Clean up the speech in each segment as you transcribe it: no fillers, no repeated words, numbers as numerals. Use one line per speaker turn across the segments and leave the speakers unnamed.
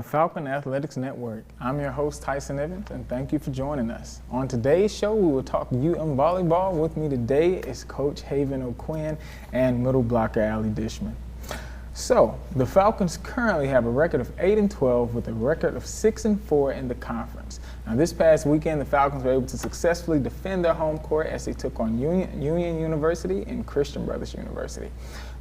Falcon Athletics Network. I'm your host, Tyson Evans, and thank you for joining us. On today's show, we will talk UM volleyball. With me today is Coach Haven O'Quinn and middle blocker Allie Dishman. So, the Falcons currently have a record of 8-12 with a record of 6-4 in the conference. Now, this past weekend, the Falcons were able to successfully defend their home court as they took on Union University and Christian Brothers University.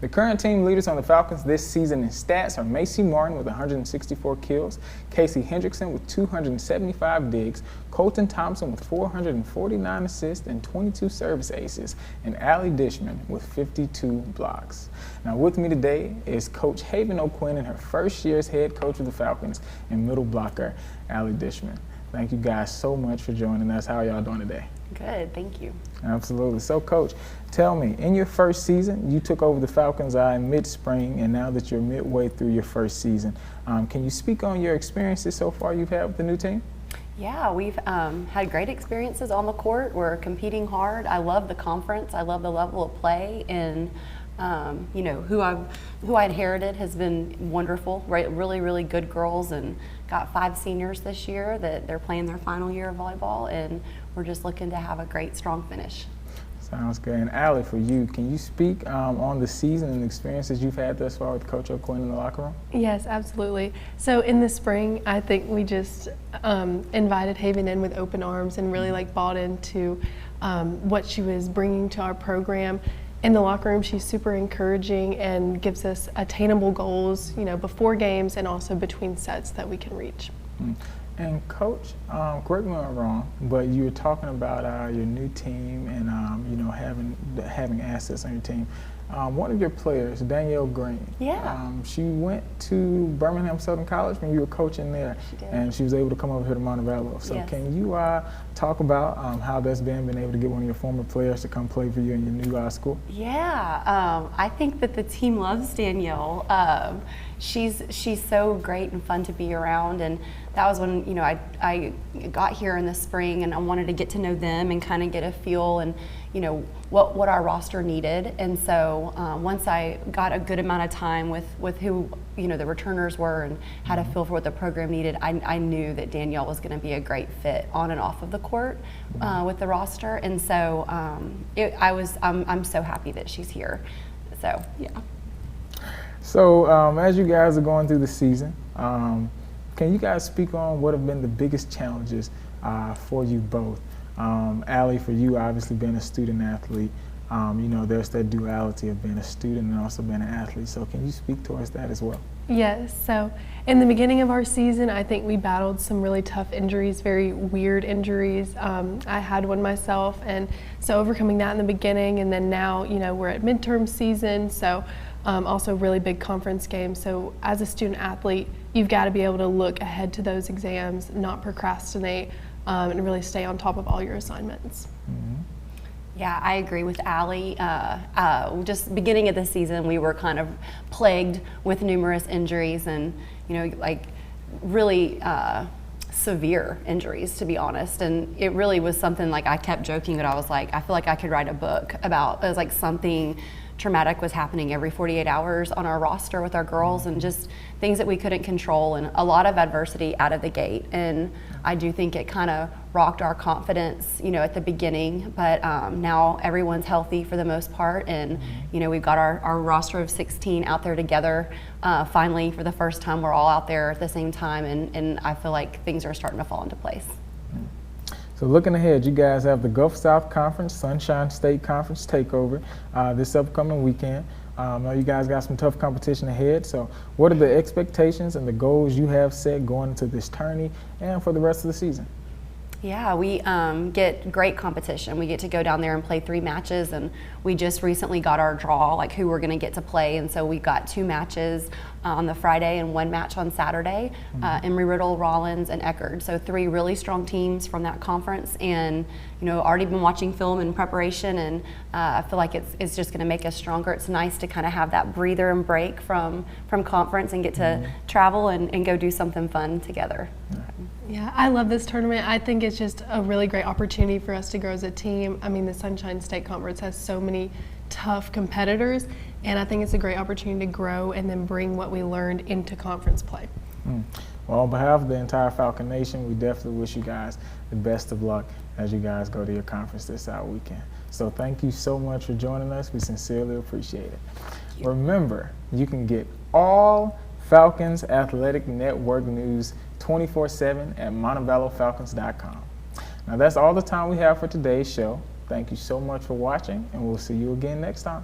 The current team leaders on the Falcons this season in stats are Macy Martin with 164 kills, Casey Hendrickson with 275 digs, Colton Thompson with 449 assists and 22 service aces, and Allie Dishman with 52 blocks. Now with me today is Coach Haven O'Quinn in her first year as head coach of the Falcons and middle blocker Allie Dishman. Thank you guys so much for joining us. How are y'all doing today?
Good, thank you.
Absolutely. So, Coach, tell me, in your first season, you took over the Falcons in mid-spring, and now that you're midway through your first season, can you speak on your experiences so far you've had with the new team?
Yeah, we've had great experiences on the court. We're competing hard. I love the conference. I love the level of play, and who I inherited has been wonderful. Right, really good girls, and got 5 seniors this year that they're playing their final year of volleyball, and we're just looking to have a great, strong finish.
Sounds good. And Allie, for you, can you speak on the season and the experiences you've had thus far with Coach O'Quinn in the locker room?
Yes, absolutely. So in the spring, I think we just invited Haven in with open arms and really bought into what she was bringing to our program. In the locker room, she's super encouraging and gives us attainable goals, before games and also between sets that we can reach.
And Coach, correct me if I'm wrong, but you were talking about your new team and having assets on your team. One of your players, Danielle Green, she went to Birmingham Southern College when you were coaching there, and she was able to come over here to Montevallo. So can you talk about how that's been able to get one of your former players to come play for you in your new school?
Yeah, I think that the team loves Danielle. She's so great and fun to be around, and that was when I got here in the spring, and I wanted to get to know them and kind of get a feel and what our roster needed. And so once I got a good amount of time with who the returners were and had a feel for what the program needed, I knew that Danielle was going to be a great fit on and off of the court with the roster. And so I'm so happy that she's here. So yeah.
So as you guys are going through the season, can you guys speak on what have been the biggest challenges for you both? Allie, for you, obviously being a student athlete, there's that duality of being a student and also being an athlete. So can you speak towards that as well?
Yes. So in the beginning of our season, I think we battled some really tough injuries, very weird injuries. I had one myself, and so overcoming that in the beginning, and then now, we're at midterm season, so also really big conference games. So as a student athlete, you've got to be able to look ahead to those exams, not procrastinate, and really stay on top of all your assignments.
Mm-hmm.
Yeah, I agree with Allie. Just beginning of the season, we were kind of plagued with numerous injuries and, really severe injuries, to be honest. And it really was something I kept joking that I was I feel like I could write a book about. It was something traumatic was happening every 48 hours on our roster with our girls, and just things that we couldn't control, and a lot of adversity out of the gate. And I do think it kind of rocked our confidence, at the beginning, but now everyone's healthy for the most part, and we've got our roster of 16 out there together. Finally, for the first time, we're all out there at the same time, and I feel like things are starting to fall into place.
So looking ahead, you guys have the Gulf South Conference, Sunshine State Conference takeover this upcoming weekend. I know you guys got some tough competition ahead, so what are the expectations and the goals you have set going into this tourney and for the rest of the season?
Yeah, we get great competition. We get to go down there and play 3 matches, and we just recently got our draw, who we're going to get to play, and so we got 2 matches on the Friday and 1 match on Saturday, Embry-Riddle, Rollins, and Eckerd. So 3 really strong teams from that conference, and already been watching film in preparation, and I feel like it's just going to make us stronger. It's nice to kind of have that breather and break from conference and get to travel and go do something fun together.
Yeah, I love this tournament. I think it's just a really great opportunity for us to grow as a team. I mean, the Sunshine State Conference has so many tough competitors, and I think it's a great opportunity to grow and then bring what we learned into conference play.
Well, on behalf of the entire Falcon Nation, we definitely wish you guys the best of luck as you guys go to your conference this weekend. So thank you so much for joining us. We sincerely appreciate it. Remember, you can get all Falcons Athletic Network news 24/7 at montebellofalcons.com. Now that's all the time we have for today's show. Thank you so much for watching, and we'll see you again next time.